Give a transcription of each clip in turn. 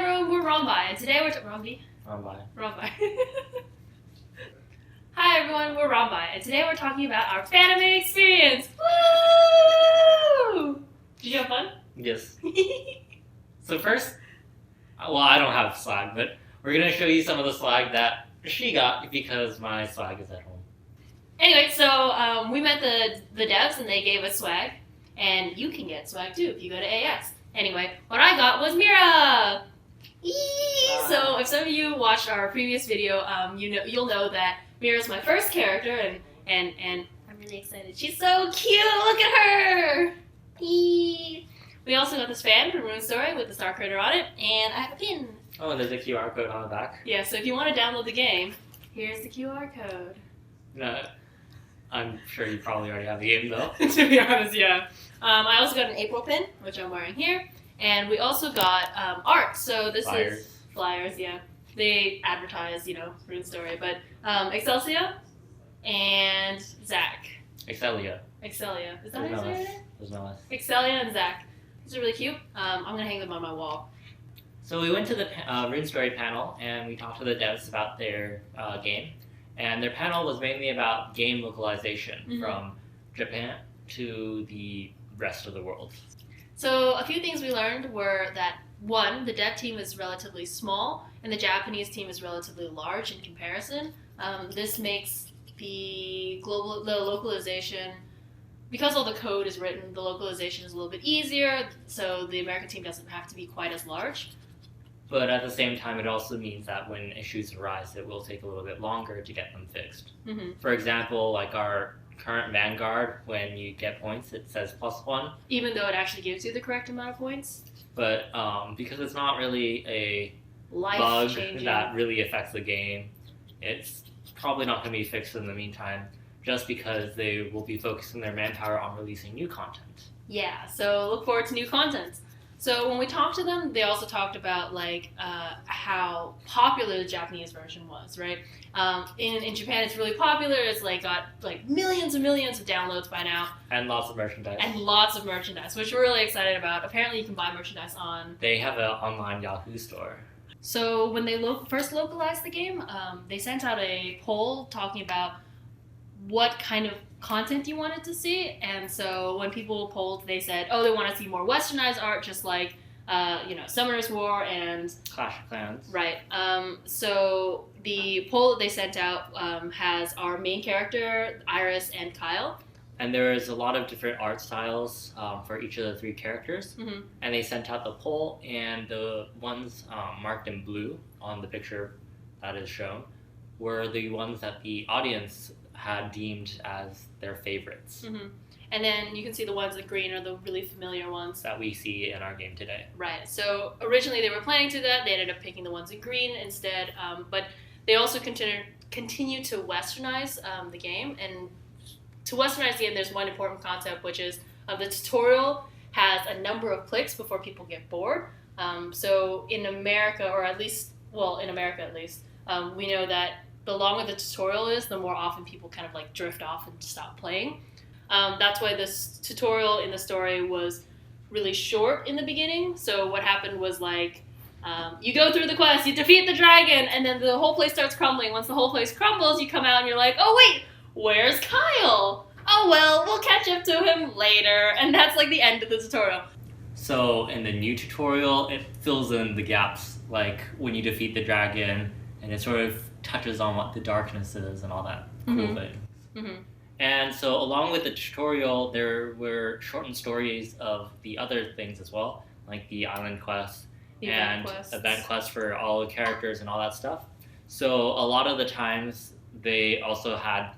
everyone, we're ROMbi, and today we're ROMbi. Hi everyone, we're ROMbi, and today we're talking about our anime experience. Woo! Did you have fun? Yes. So first, well, I don't have swag, but we're gonna show you some of the swag that she got because my swag is at home. Anyway, so we met the devs and they gave us swag, and you can get swag too if you go to AX. Anyway, what I got was Mira. So if some of you watched our previous video, you'll know that Mira's my first character, and I'm really excited. She's so cute. Look at her. We also got this fan from Rune Story with the Star Critter on it, and I have a pin. Oh, and there's a QR code on the back. Yeah, so if you want to download the game, here's the QR code. No, I'm sure you probably already have the game though. To be honest, yeah. I also got an April pin, which I'm wearing here, and we also got art. So this is flyers, yeah. They advertise, Rune Story, but Excelsia and Zach. Excelia. Is that how you say it? There's no S. Excelia and Zach. These are really cute. I'm gonna hang them on my wall. So we went to the Rune Story panel and we talked to the devs about their game. And their panel was mainly about game localization from Japan to the rest of the world. So a few things we learned were that, one, the dev team is relatively small and the Japanese team is relatively large in comparison. This makes the localization, because all the code is written, the localization is a little bit easier, so the American team doesn't have to be quite as large. But at the same time, it also means that when issues arise, it will take a little bit longer to get them fixed. For example, like our current Vanguard, when you get points, it says +1. Even though it actually gives you the correct amount of points? But because it's not really a bug that really affects the game, it's probably not going to be fixed in the meantime, just because they will be focusing their manpower on releasing new content. Yeah, so look forward to new content. So when we talked to them, they also talked about how popular the Japanese version was, right? In Japan, it's really popular. It's got millions and millions of downloads by now. And lots of merchandise. Which we're really excited about. Apparently, you can buy merchandise on. They have an online Yahoo store. So when they first localized the game, they sent out a poll talking about what kind of content you wanted to see, and so when people polled, they said, they want to see more westernized art, just like Summoner's War and Clash of Clans. Right. So the poll that they sent out has our main character, Iris, and Kyle. And there is a lot of different art styles for each of the three characters. And they sent out the poll, and the ones marked in blue on the picture that is shown were the ones that the audience had deemed as their favorites. And then you can see the ones in green are the really familiar ones that we see in our game today. Right. So originally they were planning to do that. They ended up picking the ones in green instead. But they also continue to westernize the game. And to westernize the game, there's one important concept, which is the tutorial has a number of clicks before people get bored. So in America, we know that the longer the tutorial is, the more often people kind of drift off and stop playing. That's why this tutorial in the story was really short in the beginning. So what happened was you go through the quest, you defeat the dragon, and then the whole place starts crumbling. Once the whole place crumbles, you come out and you're like, oh wait, where's Kyle? Oh well, we'll catch up to him later. And that's the end of the tutorial. So in the new tutorial, it fills in the gaps, like when you defeat the dragon, and it sort of touches on what the darkness is and all that cool things. And so along with the tutorial, there were shortened stories of the other things as well, like the island quest and event quests for all the characters and all that stuff. So a lot of the times they also had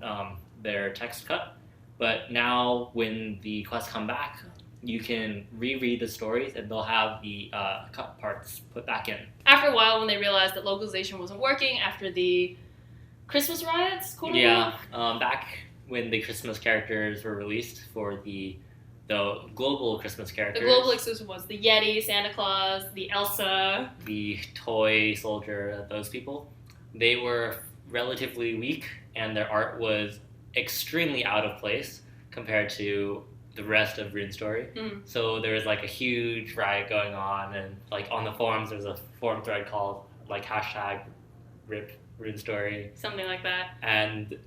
their text cut, but now when the quests come back, you can reread the stories and they'll have the cut parts put back in. After a while, when they realized that localization wasn't working after the Christmas riots, back when the Christmas characters were released for the global Christmas characters. The global exclusive ones, the Yeti, Santa Claus, the Elsa. The toy soldier, those people. They were relatively weak and their art was extremely out of place compared to the rest of Rune Story. So there was like a huge riot going on, and like on the forums there's a forum thread called like #RIP Rune Story. Something like that. And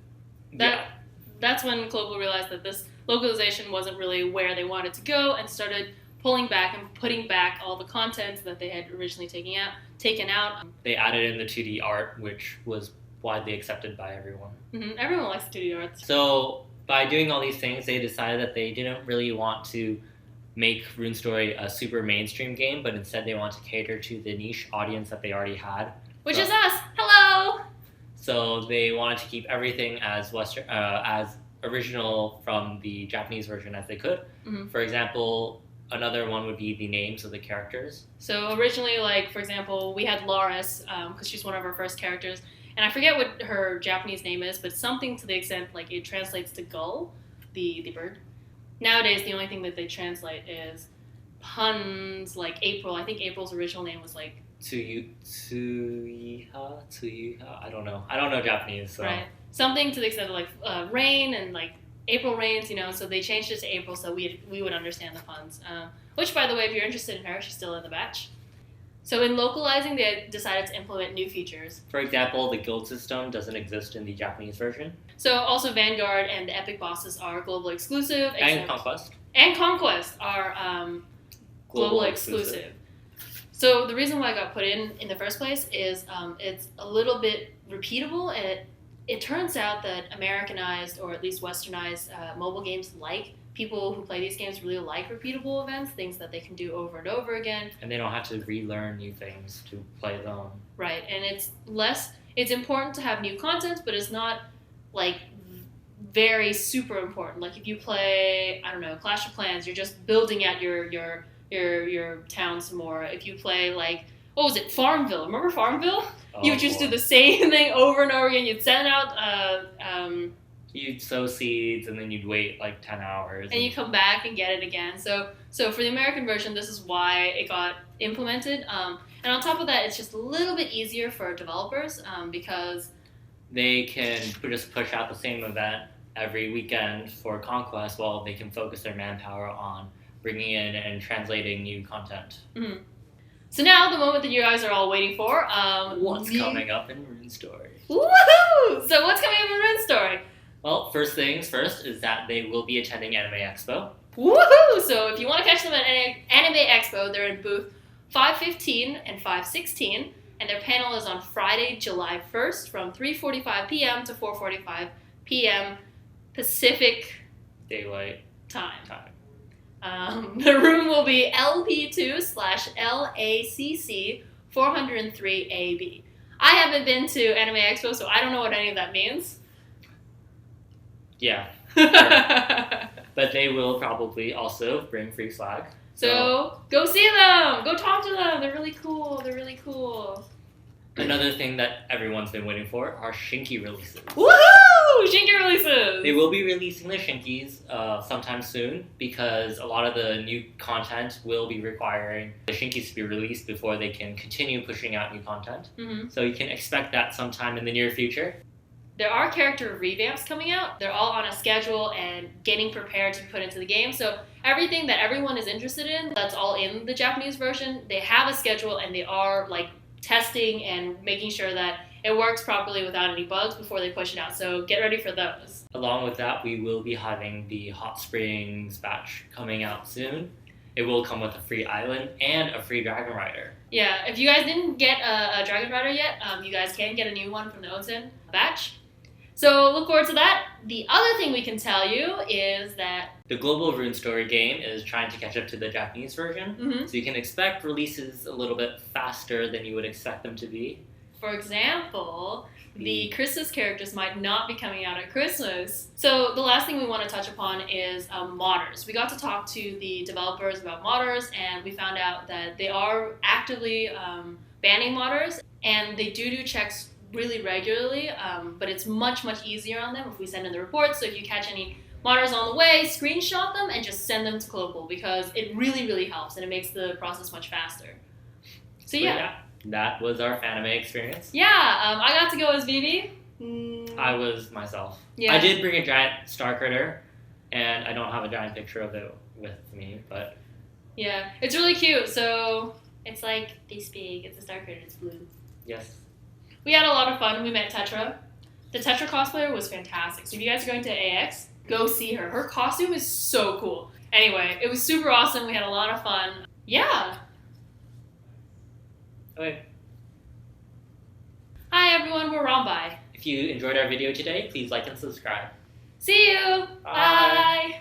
that's when Colopl realized that this localization wasn't really where they wanted to go, and started pulling back and putting back all the content that they had originally taken out. They added in the 2D art, which was widely accepted by everyone. Everyone likes 2D art. So by doing all these things, they decided that they didn't really want to make Rune Story a super mainstream game, but instead they want to cater to the niche audience that they already had. Which is us! Hello! So they wanted to keep everything as as original from the Japanese version as they could. For example, another one would be the names of the characters. So originally, like, for example, we had Loris, because she's one of our first characters, and I forget what her Japanese name is, but something to the extent, like, it translates to gull, the bird. Nowadays, the only thing that they translate is puns, like April. I think April's original name was, like... Tsuyiha? I don't know. I don't know Japanese, so... Right. Something to the extent of, like, rain and, like, April rains, you know, so they changed it to April so we would understand the puns. Which, by the way, if you're interested in her, she's still in the batch. So in localizing, they decided to implement new features. For example, the guild system doesn't exist in the Japanese version. So also Vanguard and the epic bosses are global exclusive. And Conquest. And Conquest are global exclusive. So the reason why it got put in the first place is it's a little bit repeatable, and it turns out that Americanized, or at least Westernized, mobile games people who play these games really like repeatable events, things that they can do over and over again. And they don't have to relearn new things to play them. Right, and it's important to have new content, but it's not, like, very super important. Like, if you play, I don't know, Clash of Clans, you're just building out your town some more. If you play, like, what was it, Farmville? Remember Farmville? You would just do the same thing over and over again. You'd send out... You'd sow seeds, and then you'd wait like 10 hours. And you come back and get it again. So for the American version, this is why it got implemented. And on top of that, it's just a little bit easier for developers because... They can just push out the same event every weekend for Conquest, while they can focus their manpower on bringing in and translating new content. So now, the moment that you guys are all waiting for... what's coming up in Rune Story? Woohoo! So what's coming up in Rune Story? Well, first things first is that they will be attending Anime Expo. Woohoo! So if you want to catch them at Anime Expo, they're in booth 515 and 516, and their panel is on Friday, July 1st from 3:45 p.m. to 4:45 p.m. Pacific Daylight Time. The room will be LP2/LACC 403AB. I haven't been to Anime Expo, so I don't know what any of that means. Yeah. But they will probably also bring free swag. So go see them! Go talk to them! They're really cool. Another thing that everyone's been waiting for are Shinki releases. Woohoo! Shinki releases! They will be releasing the Shinkies sometime soon, because a lot of the new content will be requiring the Shinkies to be released before they can continue pushing out new content. So you can expect that sometime in the near future. There are character revamps coming out. They're all on a schedule and getting prepared to be put into the game. So everything that everyone is interested in, that's all in the Japanese version, they have a schedule, and they are, like, testing and making sure that it works properly without any bugs before they push it out. So get ready for those. Along with that, we will be having the Hot Springs batch coming out soon. It will come with a free island and a free Dragon Rider. Yeah, if you guys didn't get a Dragon Rider yet, you guys can get a new one from the Onsen batch. So look forward to that. The other thing we can tell you is that the global Rune Story game is trying to catch up to the Japanese version, so you can expect releases a little bit faster than you would expect them to be. For example, the Christmas characters might not be coming out at Christmas. So the last thing we want to touch upon is modders. We got to talk to the developers about modders, and we found out that they are actively banning modders, and they do checks really regularly, but it's much easier on them if we send in the reports. So if you catch any modders on the way, screenshot them and just send them to Colopl, because it really helps, and it makes the process much faster. So yeah, that was our anime experience. Yeah, I got to go as Vivi. I was myself. Yeah. I did bring a giant star critter, And I don't have a giant picture of it with me, but Yeah, it's really cute. So it's like this big. It's a Starker and it's blue. yes. We had a lot of fun. We met Tetra. The Tetra cosplayer was fantastic. So if you guys are going to AX, go see her. Her costume is so cool. Anyway, it was super awesome. We had a lot of fun. Yeah. Okay. Hi everyone, we're ROMbi. If you enjoyed our video today, please like and subscribe. See you. Bye. Bye.